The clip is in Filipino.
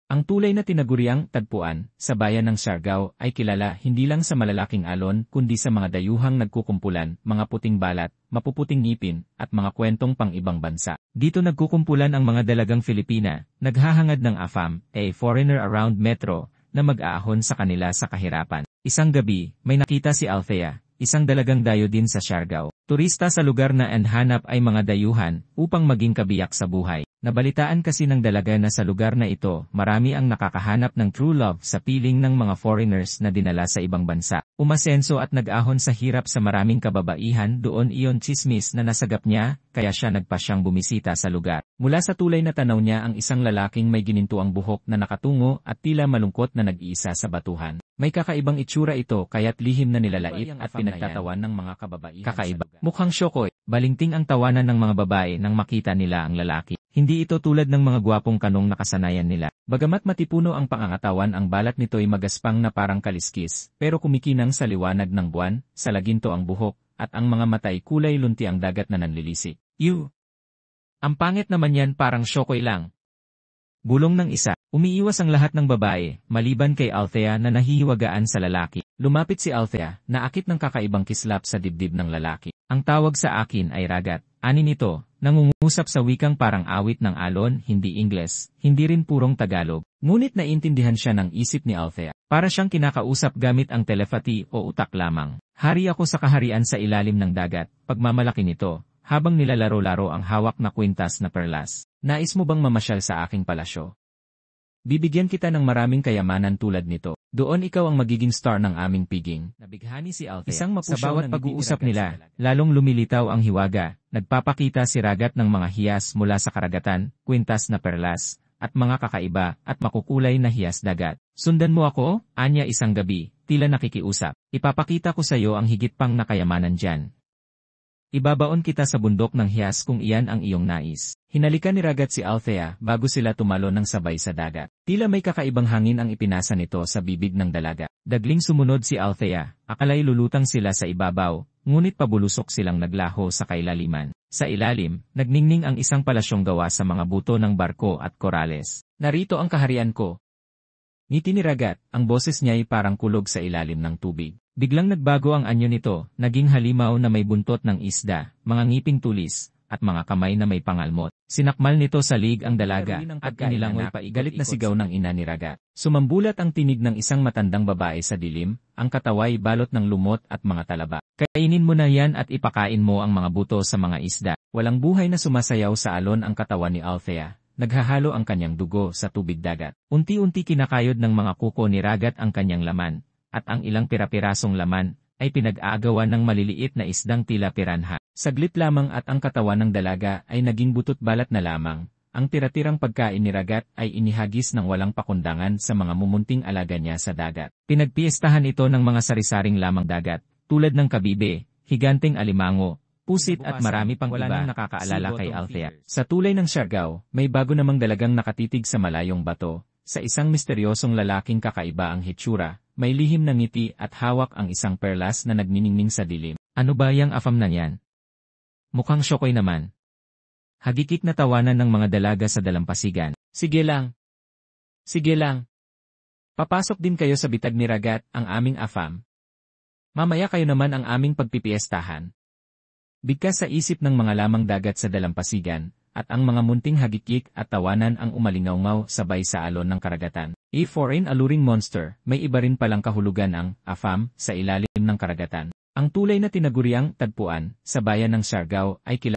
Ang tulay na tinaguriang tagpuan sa bayan ng Siargao ay kilala hindi lang sa malalaking alon kundi sa mga dayuhang nagkukumpulan, mga puting balat, mapuputing ngipin, at mga kwentong pang-ibang bansa. Dito nagkukumpulan ang mga dalagang Filipina, naghahangad ng AFAM, a foreigner around Metro, na mag-aahon sa kanila sa kahirapan. Isang gabi, may nakita si Althea, isang dalagang dayo din sa Siargao. Turista sa lugar na hanap ay mga dayuhan upang maging kabiyak sa buhay. Nabalitaan kasi ng dalaga na sa lugar na ito, marami ang nakakahanap ng true love sa piling ng mga foreigners na dinala sa ibang bansa. Umasenso at nag-ahon sa hirap sa maraming kababaihan, doon iyon tsismis na nasagap niya, kaya siya nagpasyang bumisita sa lugar. Mula sa tulay na tanaw niya ang isang lalaking may ginintuang buhok na nakatungo at tila malungkot na nag-iisa sa batuhan. May kakaibang itsura ito kaya't lihim na nilalait at pinagtatawan ng mga kababaihan. Kakaiba. Mukhang syokoy, balingting ang tawanan ng mga babae nang makita nila ang lalaki. Hindi ito tulad ng mga gwapong kanong nakasanayan nila. Bagamat matipuno ang pangangatawan, ang balat nito'y magaspang na parang kaliskis, pero kumikinang sa liwanag ng buwan, sa laginto ang buhok, at ang mga matay kulay lunti ang dagat na nanlilisik. Ang pangit naman yan, parang syokoy lang. Bulong ng isa. Umiiwas ang lahat ng babae, maliban kay Althea na nahihiwagaan sa lalaki. Lumapit si Althea, naakit ng kakaibang kislap sa dibdib ng lalaki. Ang tawag sa akin ay Ragat. Ani nito, nangungusap sa wikang parang awit ng alon, hindi Ingles, hindi rin purong Tagalog. Ngunit naintindihan siya ng isip ni Althea. Para siyang kinakausap gamit ang telepathy o utak lamang. Hari ako sa kaharian sa ilalim ng dagat, pagmamalaki nito, habang nilalaro-laro ang hawak na kwintas na perlas. Nais mo bang mamasyal sa aking palasyo? Bibigyan kita ng maraming kayamanan tulad nito. Doon ikaw ang magiging star ng aming piging. Nabighani si Althea. Isang mapusyaw sa bawat pag-uusap nila, lalong lumilitaw ang hiwaga. Nagpapakita si Ragat ng mga hiyas mula sa karagatan, kwintas na perlas, at mga kakaiba at makukulay na hiyas dagat. Sundan mo ako, anya isang gabi, tila nakikiusap. Ipapakita ko sa iyo ang higit pang na kayamanan dyan. Ibabaon kita sa bundok ng hiyas kung iyan ang iyong nais. Hinalikan ni Ragat si Althea bago sila tumalon ng sabay sa dagat. Tila may kakaibang hangin ang ipinasa nito sa bibig ng dalaga. Dagling sumunod si Althea, akalay lulutang sila sa ibabaw, ngunit pabulusok silang naglaho sa kailaliman. Sa ilalim, nagningning ang isang palasyong gawa sa mga buto ng barko at korales. Narito ang kaharian ko. Ngiti ni Ragat, ang boses niya'y parang kulog sa ilalim ng tubig. Biglang nagbago ang anyo nito, naging halimaw na may buntot ng isda, mga ngiping tulis, at mga kamay na may pangalmot. Sinakmal nito sa lig ang dalaga, at inilangoy pa igalit na sigaw ng ina ni Ragat. Sumambulat ang tinig ng isang matandang babae sa dilim, ang kataway balot ng lumot at mga talaba. Kainin mo na yan at ipakain mo ang mga buto sa mga isda. Walang buhay na sumasayaw sa alon ang katawan ni Althea. Naghahalo ang kanyang dugo sa tubig dagat. Unti-unti kinakayod ng mga kuko ni Ragat ang kanyang laman. At ang ilang pirapirasong laman ay pinag-aagawan ng maliliit na isdang tila piranha. Saglit lamang at ang katawan ng dalaga ay naging butot balat na lamang. Ang tira-tirang pagkain ni Ragat ay inihagis ng walang pakundangan sa mga mumunting alaga niya sa dagat. Pinagpiestahan ito ng mga sarisaring lamang dagat, tulad ng kabibe, higanteng alimango, pusit at marami pang iba nang nakakaalala kay Althea. Sa tulay ng Siargao, may bago namang dalagang nakatitig sa malayong bato. Sa isang misteryosong lalaking kakaiba ang hitsura, may lihim na ngiti at hawak ang isang perlas na nagniningning sa dilim. Ano ba yang AFAM na yan? Mukhang syokoy naman. Hagikik na tawanan ng mga dalaga sa dalampasigan. Sige lang. Sige lang. Papasok din kayo sa bitag ni Ragat, ang aming AFAM. Mamaya kayo naman ang aming pagpipiestahan. Bigkas sa isip ng mga lamang dagat sa dalampasigan, at ang mga munting hagikik at tawanan ang umalingaw-ngaw sabay sa alon ng karagatan. Foreign alluring monster, may iba rin palang kahulugan ang AFAM sa ilalim ng karagatan. Ang tulay na tinaguriang tagpuan sa bayan ng Siargao ay kilala